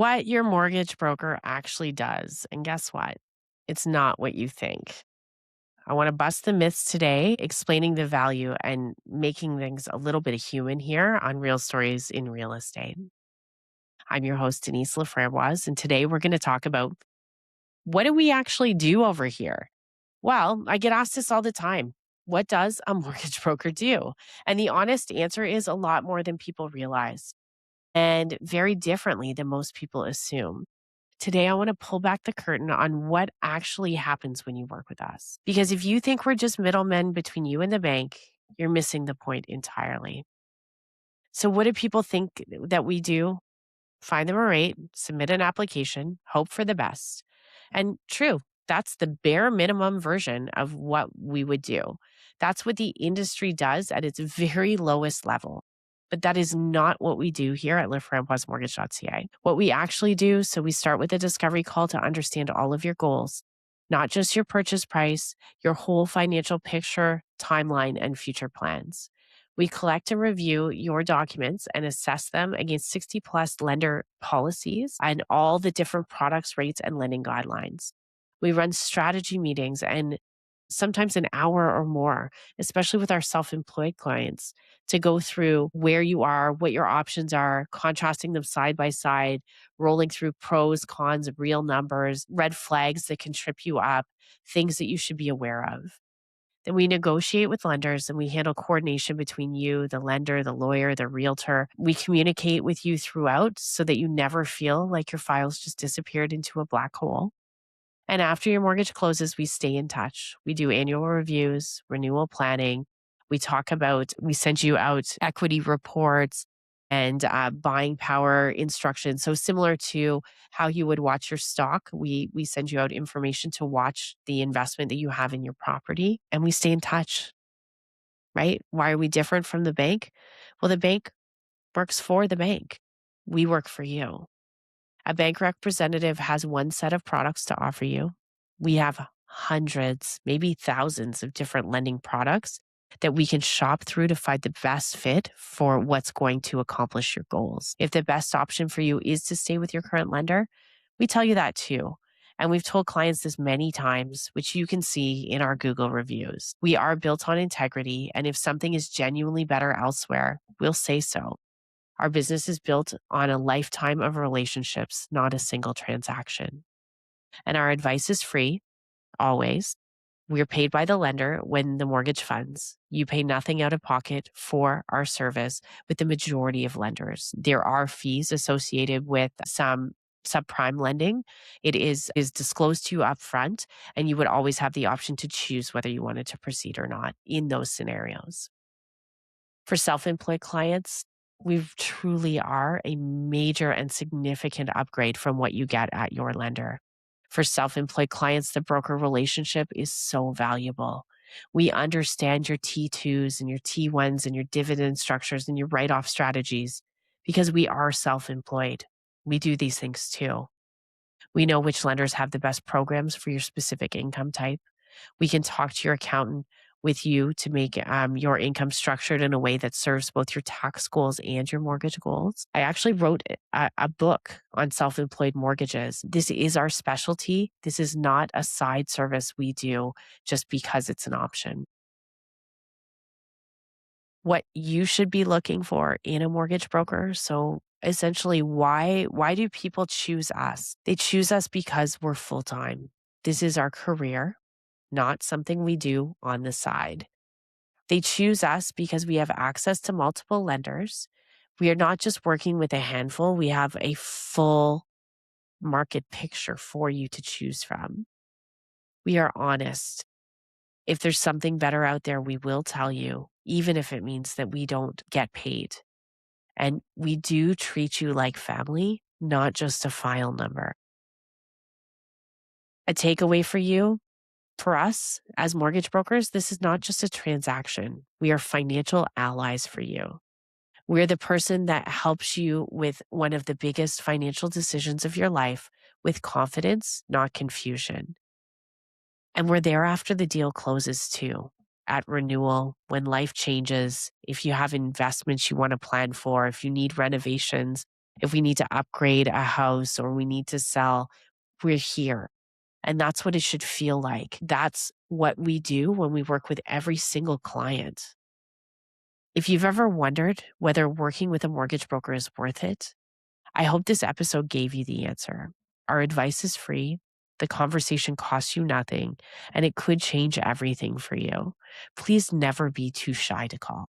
what your mortgage broker actually does. And guess what? It's not what you think. I want to bust the myths today, explaining the value and making things a little bit human here on Real Stories in Real Estate. I'm your host, Denise Laframboise, and today we're going to talk about what do we actually do over here? Well, I get asked this all the time. What does a mortgage broker do? And the honest answer is a lot more than people realize and very differently than most people assume. Today, I want to pull back the curtain on what actually happens when you work with us. Because if you think we're just middlemen between you and the bank, you're missing the point entirely. So, what do people think that we do? Find them a rate, submit an application, hope for the best. And true, that's the bare minimum version of what we would do. That's what the industry does at its very lowest level. But that is not what we do here at LiveFramboiseMortgage.ca. What we actually do, so we start with a discovery call to understand all of your goals, not just your purchase price, your whole financial picture, timeline, and future plans. We collect and review your documents and assess them against 60 plus lender policies and all the different products, rates, and lending guidelines. We run strategy meetings and sometimes an hour or more, especially with our self employed clients, to go through where you are, what your options are, contrasting them side by side, rolling through pros, cons, real numbers, red flags that can trip you up, things that you should be aware of. Then we negotiate with lenders and we handle coordination between you, the lender, the lawyer, the realtor. We communicate with you throughout so that you never feel like your files just disappeared into a black hole. And after your mortgage closes, we stay in touch. We do annual reviews, renewal planning. We send you out equity reports and buying power instructions. So similar to how you would watch your stock, we send you out information to watch the investment that you have in your property, and we stay in touch, right? Why are we different from the bank? Well, the bank works for the bank. We work for you. A bank representative has one set of products to offer you. We have hundreds, maybe thousands of different lending products that we can shop through to find the best fit for what's going to accomplish your goals. If the best option for you is to stay with your current lender, we tell you that too. And we've told clients this many times, which you can see in our Google reviews. We are built on integrity, and if something is genuinely better elsewhere, we'll say so. Our business is built on a lifetime of relationships, not a single transaction. And our advice is free, always. We're paid by the lender when the mortgage funds. You pay nothing out of pocket for our service with the majority of lenders. There are fees associated with some subprime lending. It is disclosed to you upfront, and you would always have the option to choose whether you wanted to proceed or not in those scenarios. For self-employed clients, we truly are a major and significant upgrade from what you get at your lender. For self-employed clients, the broker relationship is so valuable. We understand your T2s and your T1s and your dividend structures and your write-off strategies because we are self-employed. We do these things too. We know which lenders have the best programs for your specific income type. We can talk to your accountant with you to make your income structured in a way that serves both your tax goals and your mortgage goals. I actually wrote a book on self-employed mortgages. This is our specialty. This is not a side service we do just because it's an option. What you should be looking for in a mortgage broker. So essentially, why do people choose us? They choose us because we're full-time. This is our career, not something we do on the side. They choose us because we have access to multiple lenders. We are not just working with a handful, we have a full market picture for you to choose from. We are honest. If there's something better out there, we will tell you, even if it means that we don't get paid. And we do treat you like family, not just a file number. A takeaway for you: for us as mortgage brokers, this is not just a transaction. We are financial allies for you. We're the person that helps you with one of the biggest financial decisions of your life with confidence, not confusion. And we're there after the deal closes too, at renewal, when life changes, if you have investments you want to plan for, if you need renovations, If we need to upgrade a house or we need to sell, we're here. And that's what it should feel like. That's what we do when we work with every single client. If you've ever wondered whether working with a mortgage broker is worth it, I hope this episode gave you the answer. Our advice is free. The conversation costs you nothing, and it could change everything for you. Please never be too shy to call.